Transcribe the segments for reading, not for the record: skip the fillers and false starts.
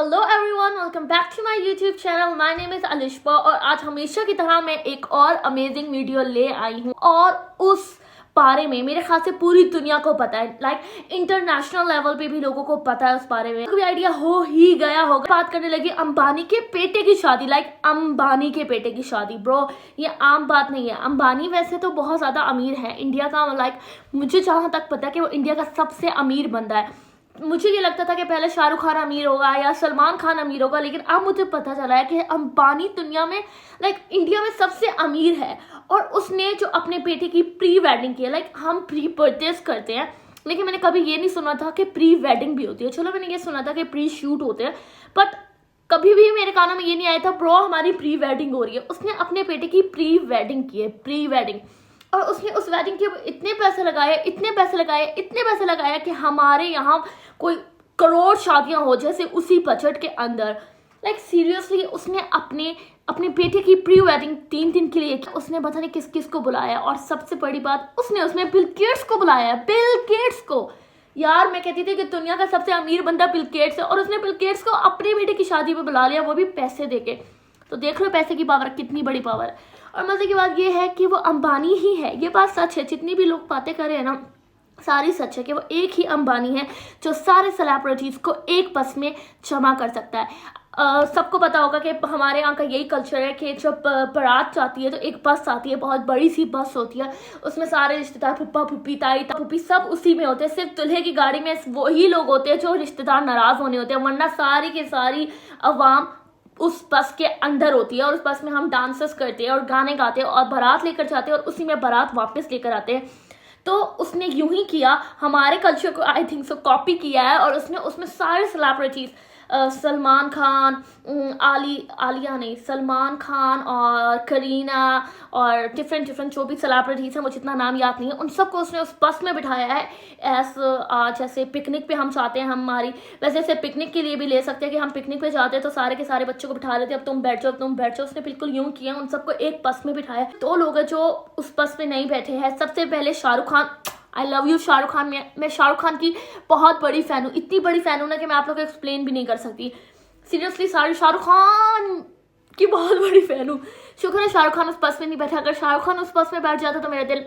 Hello everyone, welcome back to my YouTube channel. My name is Alishba और आज हमेशा की तरह मैं एक और अमेजिंग वीडियो ले आई हूँ और उस बारे में मेरे ख्याल से पूरी दुनिया को पता है, लाइक इंटरनेशनल लेवल पे भी लोगों को पता है उस बारे में। भी आइडिया हो ही गया होगा। बात करने लगी अंबानी के बेटे की शादी, लाइक अंबानी के बेटे की शादी। ब्रो, ये आम बात नहीं है। अंबानी वैसे तो बहुत ज्यादा अमीर है, इंडिया का, लाइक मुझे जहां तक पता है कि वो इंडिया का सबसे अमीर बंदा है। मुझे ये लगता था कि पहले शाहरुख खान अमीर होगा या सलमान खान अमीर होगा, लेकिन अब मुझे पता चला है कि अंबानी दुनिया में, लाइक इंडिया में सबसे अमीर है। और उसने जो अपने बेटे की प्री वेडिंग की है, लाइक हम प्री परचेज करते हैं, लेकिन मैंने कभी ये नहीं सुना था कि प्री वेडिंग भी होती है। चलो, मैंने ये सुना था कि प्री शूट होते हैं, बट कभी भी मेरे कानों में ये नहीं आया था ब्रो हमारी प्री वेडिंग हो रही है। उसने अपने बेटे की प्री वेडिंग की है, प्री वेडिंग। और उसने उस वेडिंग के इतने पैसे लगाए, इतने पैसे लगाए, इतने पैसे लगाए कि हमारे यहाँ कोई करोड़ शादियां हो जैसे उसी बजट के अंदर। लाइक सीरियसली उसने अपने बेटे की प्री वेडिंग 3 दिन के लिए उसने पता नहीं किस किस को बुलाया। और सबसे बड़ी बात, उसने बिल गेट्स को बुलाया, बिल गेट्स को। यार, मैं कहती थी कि दुनिया का सबसे अमीर बंदा बिल गेट्स है और उसने बिल गेट्स को अपने बेटे की शादी में बुला लिया, वो भी पैसे देके। तो देख लो पैसे की पावर, कितनी बड़ी पावर है। और मजे की बात ये है कि वो अंबानी ही है, ये बात सच है। जितनी भी लोग बातें कर रहे हैं ना, सारी सच है कि वो एक ही अंबानी है जो सारे सेलिब्रिटीज को एक बस में जमा कर सकता है। सबको पता होगा कि हमारे यहाँ का यही कल्चर है कि जब बारात जाती है तो एक बस आती है, बहुत बड़ी सी बस होती है, उसमें सारे रिश्तेदार, फूफा फूफी, ताई फूफी, सब उसी में होते हैं। सिर्फ दूल्हे की गाड़ी में वही लोग होते हैं जो रिश्तेदार नाराज होने होते हैं, वरना सारी की सारी अवाम उस बस के अंदर होती है। और उस बस में हम डांसेस करते हैं और गाने गाते हैं और बारात लेकर जाते हैं और उसी में बारात वापस लेकर आते हैं। तो उसने यूं ही किया, हमारे कल्चर को आई थिंक सो कॉपी किया है। और उसने उसमें सारे सेलिब्रिटीज, सलमान खान, आलिया नहीं, सलमान खान और करीना और डिफरेंट जो भी सेलिब्रिटीज हैं, मुझे इतना नाम याद नहीं है, उन सबको उसने उस बस में बिठाया है। जैसे पिकनिक पे हम जाते हैं, हमारी वैसे पिकनिक के लिए भी ले सकते हैं कि हम पिकनिक पे जाते हैं तो सारे के सारे बच्चों को बिठा लेते हैं, अब तुम बैठ जाओ, अब तुम बैठ जाओ। उसने बिल्कुल यूं किया, उन सबको एक बस में बिठाया। 2 लोग हैं जो उस बस में नहीं बैठे हैं। सबसे पहले Shahrukh Khan, I love you Shahrukh Khan. मैं शाहरुख खान की बहुत बड़ी फैन हूँ, इतनी बड़ी फैन हूँ ना कि मैं आप लोगों को एक्सप्लेन भी नहीं कर सकती। सीरियसली शाहरुख खान की बहुत बड़ी फैन हूँ। शुक्र है शाहरुख खान उस बस में नहीं बैठा। अगर शाहरुख खान उस बस में बैठ जाता तो मेरा दिल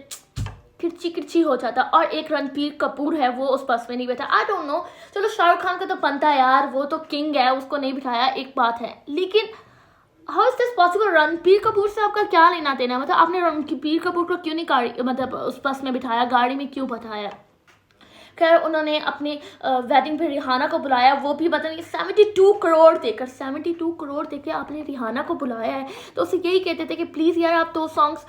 किरची किरची हो जाता। और एक रणबीर कपूर है, वो उस बस में नहीं बैठा। आई डोंट नो, चलो शाहरुख खान का तो बनता है यार, वो तो किंग है, उसको नहीं बिठाया, एक बात है। लेकिन how is this possible? Ranbir Kapoor से आपका क्या लेना देना? मतलब आपने रणबीर कपूर को क्यों नहीं मतलब उस बस में बिठाया, गाड़ी में क्यों बिठाया? खैर, उन्होंने अपनी वेडिंग पे रिहाना को बुलाया, वो भी पता नहीं 72 करोड़ देकर, 72 करोड़ देकर आपने रिहाना को बुलाया है। तो उसे यही कहते थे कि प्लीज़ यार आप 2 सॉन्ग्स,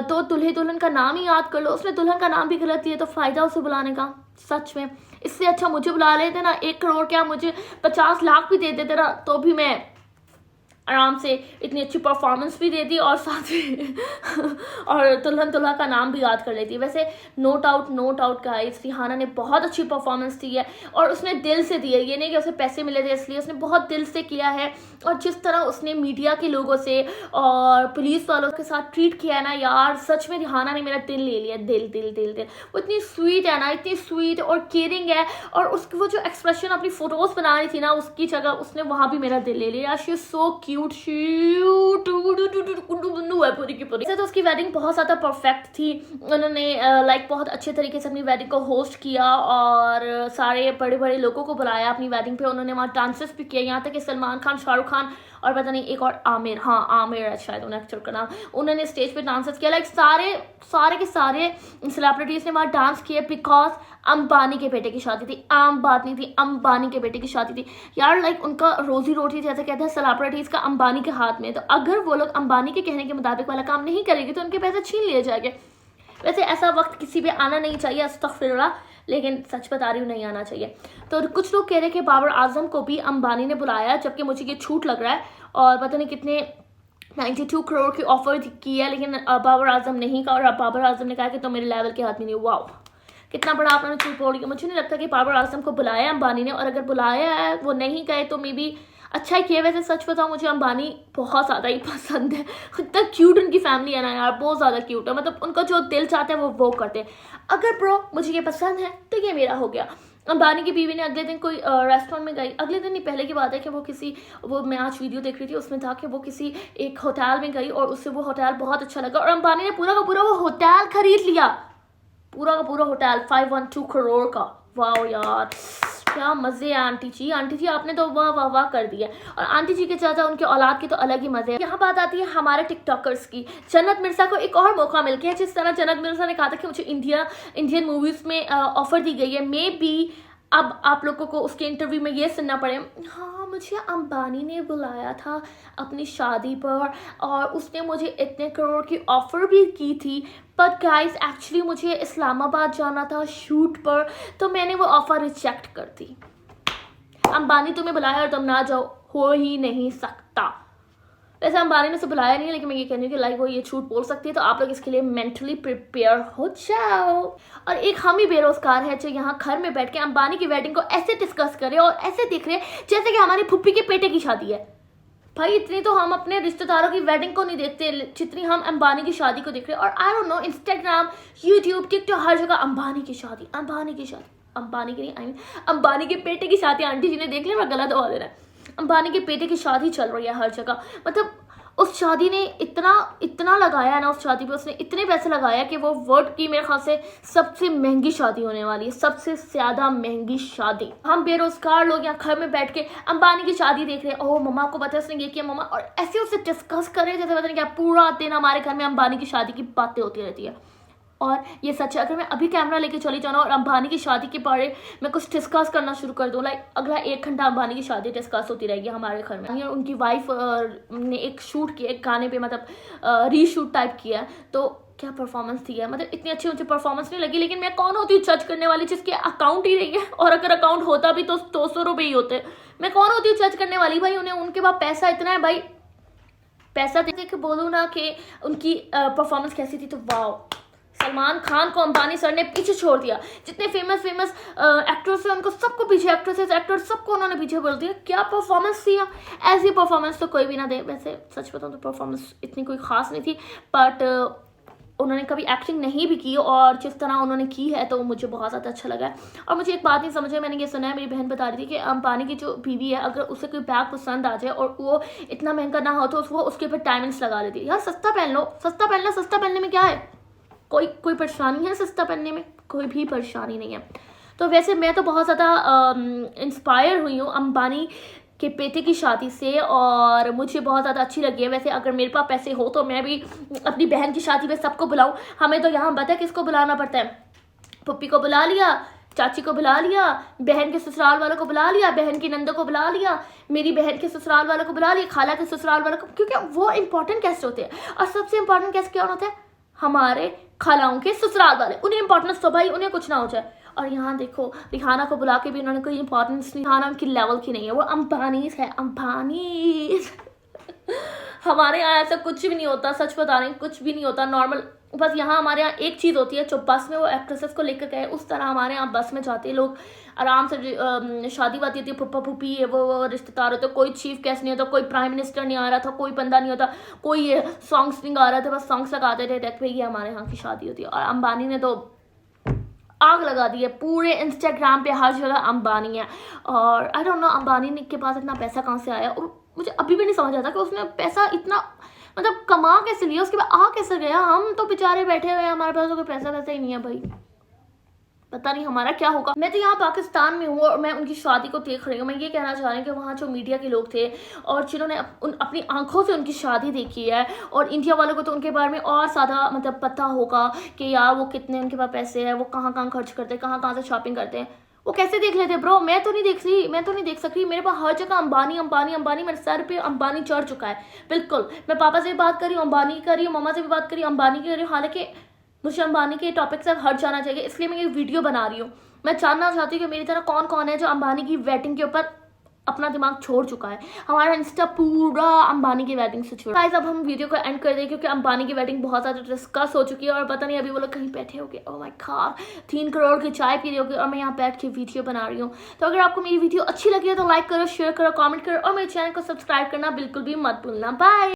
2 दुल्हे दुल्हन का नाम ही याद कर लो। उसने दुल्हन का नाम भी गलत दिया, तो फ़ायदा उसे बुलाने का? सच में इससे अच्छा मुझे बुला लेते ना। 1 करोड़ क्या, मुझे 50 लाख भी दे देते ना, तो भी मैं आराम से इतनी अच्छी परफॉर्मेंस भी देती और साथ में और दुल्हन दुल्हा का नाम भी याद कर लेती। वैसे नो डाउट गाइस, रिहाना ने बहुत अच्छी परफॉर्मेंस दी है और उसने दिल से दी है। ये नहीं कि उसे पैसे मिले थे इसलिए, उसने बहुत दिल से किया है। और जिस तरह उसने मीडिया के लोगों से और पुलिस वालों के साथ ट्रीट किया है ना यार, सच में रिहाना ने मेरा दिल ले लिया, दिल दिल दिल दिल। वो इतनी स्वीट है ना, इतनी स्वीट और केयरिंग है। और उसकी वो जो एक्सप्रेशन अपनी फोटोज बना रही थी ना, उसकी जगह उसने वहाँ भी मेरा दिल ले लिया। शी इज सो क्यूट, है पूरी की पूरी। तो उसकी वेडिंग बहुत ज़्यादा परफेक्ट थी। उन्होंने लाइक बहुत अच्छे तरीके से अपनी वेडिंग को होस्ट किया और सारे बड़े बड़े लोगों को बुलाया अपनी वेडिंग पे। उन्होंने वहाँ डांसेस भी किए, यहाँ तक कि सलमान खान, शाहरुख खान और पता नहीं एक और आमिर, हाँ आमिर है शायद उन एक्टर का नाम, उन्होंने स्टेज पे डांसेस किया। लाइक सारे के सारे सेलिब्रिटीज ने वहाँ डांस किए बिकॉज अंबानी के बेटे की शादी थी। आम बात नहीं थी, अंबानी के बेटे की शादी थी यार। लाइक उनका रोजी रोटी जैसे कहते हैं सेलिब्रिटीज का अंबानी के हाथ में। तो अगर वो लोग अंबानी के कहने के मुताबिक वाला काम नहीं करेंगे तो उनके पैसे छीन लिए जाएंगे। वैसे ऐसा वक्त किसी पे आना नहीं चाहिए, अस्तगफिरुल्लाह, लेकिन सच बता रही हूँ नहीं आना चाहिए। तो कुछ लोग कह रहे हैं कि बाबर आजम को भी अंबानी ने बुलाया, जबकि मुझे ये छूट लग रहा है। और पता नहीं कितने 92 करोड़ की ऑफर की है, लेकिन बाबर आजम नहीं का। और बाबर आजम ने कहा कि तो मेरे लेवल के आदमी नहीं। वाओ, कितना बड़ा आपने झूठ बोल दिया। मुझे नहीं लगता कि बाबर आजम को बुलाया अंबानी ने, और अगर बुलाया है वो नहीं गए तो मे बी अच्छा ही किया। वैसे सच बताऊँ, मुझे अंबानी बहुत ज़्यादा ही पसंद है। इतना क्यूट उनकी फैमिली है ना यार, बहुत ज़्यादा क्यूट है। मतलब उनका जो दिल चाहता है वो करते हैं। अगर ब्रो मुझे ये पसंद है तो ये मेरा हो गया। अंबानी की बीवी ने अगले दिन कोई रेस्टोरेंट में गई, अगले दिन नहीं पहले की बात है कि वो मैं आज वीडियो देख रही थी, उसमें था कि वो किसी एक होटल में गई और उससे वो होटल बहुत अच्छा लगा और अंबानी ने पूरा का पूरा वो होटल खरीद लिया, पूरा का पूरा होटल 512 करोड़ का। वाह यार क्या मज़े हैं आंटी जी आपने तो वाह वाह वाह कर दिया। और आंटी जी के चाचा उनके औलाद के तो अलग ही मज़े हैं। यहाँ बात आती है हमारे टिकटॉकर्स की। जन्नत मिर्ज़ा को एक और मौका मिल गया है, जिस तरह जन्नत मिर्ज़ा ने कहा था कि मुझे इंडियन मूवीज़ में ऑफ़र दी गई है, मे बी अब आप लोगों को उसके इंटरव्यू में ये सुनना पड़े, हाँ मुझे अंबानी ने बुलाया था अपनी शादी पर और उसने मुझे इतने करोड़ की ऑफ़र भी की थी, बट गाइस एक्चुअली मुझे इस्लामाबाद जाना था शूट पर, तो मैंने वो ऑफ़र रिजेक्ट कर दी। अंबानी तुम्हें बुलाया और तुम ना जाओ, हो ही नहीं सकता। वैसे अंबानी ने उसे बुलाया नहीं, लेकिन मैं ये कहनी हूँ कि लाइक वो ये झूठ बोल सकती है, तो आप लोग इसके लिए मेंटली प्रिपेयर हो जाओ। और एक हम ही बेरोजगार है जो यहाँ घर में बैठ के अंबानी की वेडिंग को ऐसे डिस्कस करे और ऐसे दिख रहे जैसे कि हमारी फुप्पी के बेटे की शादी है। भाई इतनी तो हम अपने रिश्तेदारों की वेडिंग को नहीं देखते जितनी हम अंबानी की शादी को देख रहे हैं। और I don't know, Instagram, YouTube, TikTok, हर जगह अंबानी की शादी, अंबानी की शादी, अंबानी की नहीं, आई मीन अंबानी के बेटे की शादी। आंटी जी ने देख लिया, मैं गलत बोल दे रहा है, अंबानी के बेटे की शादी चल रही है हर जगह। मतलब उस शादी ने इतना लगाया ना, उस शादी पे उसने इतने पैसे लगाया कि वो वर्ल्ड की मेरे ख्याल से सबसे महंगी शादी होने वाली है, सबसे ज़्यादा महंगी शादी। हम बेरोजगार लोग यहाँ घर में बैठ के अंबानी की शादी देख रहे हैं, ओह मम्मा को पता है उसने ये किया मम्मा, और ऐसे उससे डिस्कस कर रहे हैं जैसे पता नहीं क्या। पूरा दिन हमारे घर में अंबानी की शादी की बातें होती रहती है। और ये सच है, अगर मैं अभी कैमरा लेके चली जाऊँ और अंबानी की शादी के बारे में कुछ डिस्कस करना शुरू कर दूँ, लाइक अगला 1 घंटा अंबानी की शादी डिस्कस होती रहेगी हमारे घर में। उनकी वाइफ ने एक शूट किया, एक गाने पे मतलब रीशूट टाइप किया, तो क्या परफॉर्मेंस थी है, मतलब इतनी अच्छी मुझे परफॉर्मेंस नहीं लगी। लेकिन मैं कौन होती हूँ जज करने वाली जिसके अकाउंट ही नहीं है, और अगर अकाउंट होता भी तो 200 रुपये ही होते। मैं कौन होती हूँ जज करने वाली। भाई उनके पास पैसा इतना है, भाई पैसा दे के बोलूँ ना कि उनकी परफॉर्मेंस कैसी थी, तो वाह, सलमान खान को अंबानी सर ने पीछे छोड़ दिया। जितने फेमस एक्टर्स हैं उनको सबको पीछे, एक्ट्रेसेस एक्टर सबको उन्होंने पीछे बोल दिया। क्या परफॉर्मेंस थी, ऐसी परफॉर्मेंस तो कोई भी ना दे। वैसे सच बताऊँ तो परफॉर्मेंस इतनी कोई खास नहीं थी, बट उन्होंने कभी एक्टिंग नहीं भी की और जिस तरह उन्होंने की है तो मुझे बहुत ज़्यादा अच्छा लगा है। और मुझे एक बात नहीं समझ है, मैंने ये सुना है, मेरी बहन बता रही थी कि अंबानी की जो बीवी है, अगर उसे कोई बैग पसंद आ जाए और वो इतना महंगा ना हो तो वो उसके ऊपर डायमंड्स लगा लेती है। यार सस्ता पहन लो, सस्ता पहन लो, सस्ता पहनने में क्या है, कोई परेशानी है सस्ता पहनने में, कोई भी परेशानी नहीं है। तो वैसे मैं तो बहुत ज़्यादा इंस्पायर हुई हूँ अंबानी के बेटे की शादी से और मुझे बहुत ज़्यादा अच्छी लगी है। वैसे अगर मेरे पास पैसे हो तो मैं भी अपनी बहन की शादी में सबको बुलाऊँ। हमें तो यहाँ पता है किसको बुलाना पड़ता है, पप्पी को बुला लिया, चाची को बुला लिया, बहन के ससुराल वालों को बुला लिया, बहन की नंदों को बुला लिया, मेरी बहन के ससुराल वालों को बुला लिया, खाला के ससुराल वालों को, क्योंकि वो इंपॉर्टेंट गेस्ट होते हैं। और सबसे इंपॉर्टेंट गेस्ट क्या होता है, हमारे खालाओं के ससुराल वाले, उन्हें इंपॉर्टेंस तो भाई उन्हें कुछ ना हो जाए। और यहाँ देखो रिहाना को बुला के भी उन्होंने कोई इंपॉर्टेंस नहीं, रिहाना उनकी लेवल की नहीं है, वो अंबानीज है, अंबानीज। हमारे यहाँ ऐसा कुछ भी नहीं होता, सच बता रहे हैं, कुछ भी नहीं होता, नॉर्मल। बस यहाँ हमारे यहाँ एक चीज़ होती है, जो बस में वो एक्ट्रेसेस को लेकर गए उस तरह हमारे यहाँ बस में जाते हैं लोग आराम से। शादी वादी होती है, फुप्पा फुप्पी है, वो रिश्तेदार होते, कोई चीफ गेस्ट नहीं होता, कोई प्राइम मिनिस्टर नहीं आ रहा था, कोई बंदा नहीं होता, कोई सॉन्ग्स नहीं गा रहा था, बस सॉन्ग्स लगाते थे, डेट पे ही हमारे यहाँ की शादी होती है। और अंबानी ने तो आग लगा दी है, पूरे इंस्टाग्राम पे हर जगह अंबानी है। और आई डोंट नो अंबानी के पास इतना पैसा कहाँ से आया, और मुझे अभी भी नहीं समझ आता कि उसने पैसा इतना मतलब कमा कैसे लिया, उसके बाद आ कैसे गया। हम तो बेचारे बैठे हुए हैं, हमारे पास तो कोई पैसा वैसा ही नहीं है भाई, पता नहीं हमारा क्या होगा। मैं तो यहाँ पाकिस्तान में हूँ और मैं उनकी शादी को देख रही हूँ। मैं ये कहना चाह रही हूँ कि वहाँ जो मीडिया के लोग थे और जिन्होंने अपनी आंखों से उनकी शादी देखी है, और इंडिया वालों को तो उनके बारे में और ज़्यादा मतलब पता होगा कि यार वो कितने उनके पास पैसे हैं, वो कहाँ कहाँ खर्च करते हैं, कहाँ कहाँ से शॉपिंग करते हैं, वो कैसे देख लेते ब्रो। मैं तो नहीं देख सकती, मेरे पास हर जगह अंबानी अंबानी अंबानी, मेरे सर पे अंबानी चढ़ चुका है। बिल्कुल, मैं पापा से भी बात करी हूँ अंबानी की करी हूँ, मम्मा से भी बात करी अंबानी की करी हूँ। हालांकि मुझे अंबानी के टॉपिक से हट जाना चाहिए, इसलिए मैं ये वीडियो बना रही हूँ। मैं जानना चाहती हूँ कि मेरी तरह कौन कौन है जो अंबानी की वेडिंग के ऊपर अपना दिमाग छोड़ चुका है। हमारा इंस्टा पूरा अंबानी की वेडिंग से छोड़ा। गाइस अब हम वीडियो को एंड कर दें क्योंकि अंबानी की वेडिंग बहुत ज़्यादा डिस्कस हो चुकी है और पता नहीं अभी वो लोग कहीं बैठे होंगे। ओह माय गॉड, 3 करोड़ की चाय पी रही होगी और मैं यहाँ बैठ के वीडियो बना रही हूँ। तो अगर आपको मेरी वीडियो अच्छी लगी है तो लाइक करो, शेयर करो, कॉमेंट करो और मेरे चैनल को सब्सक्राइब करना बिल्कुल भी मत भूलना। बाय।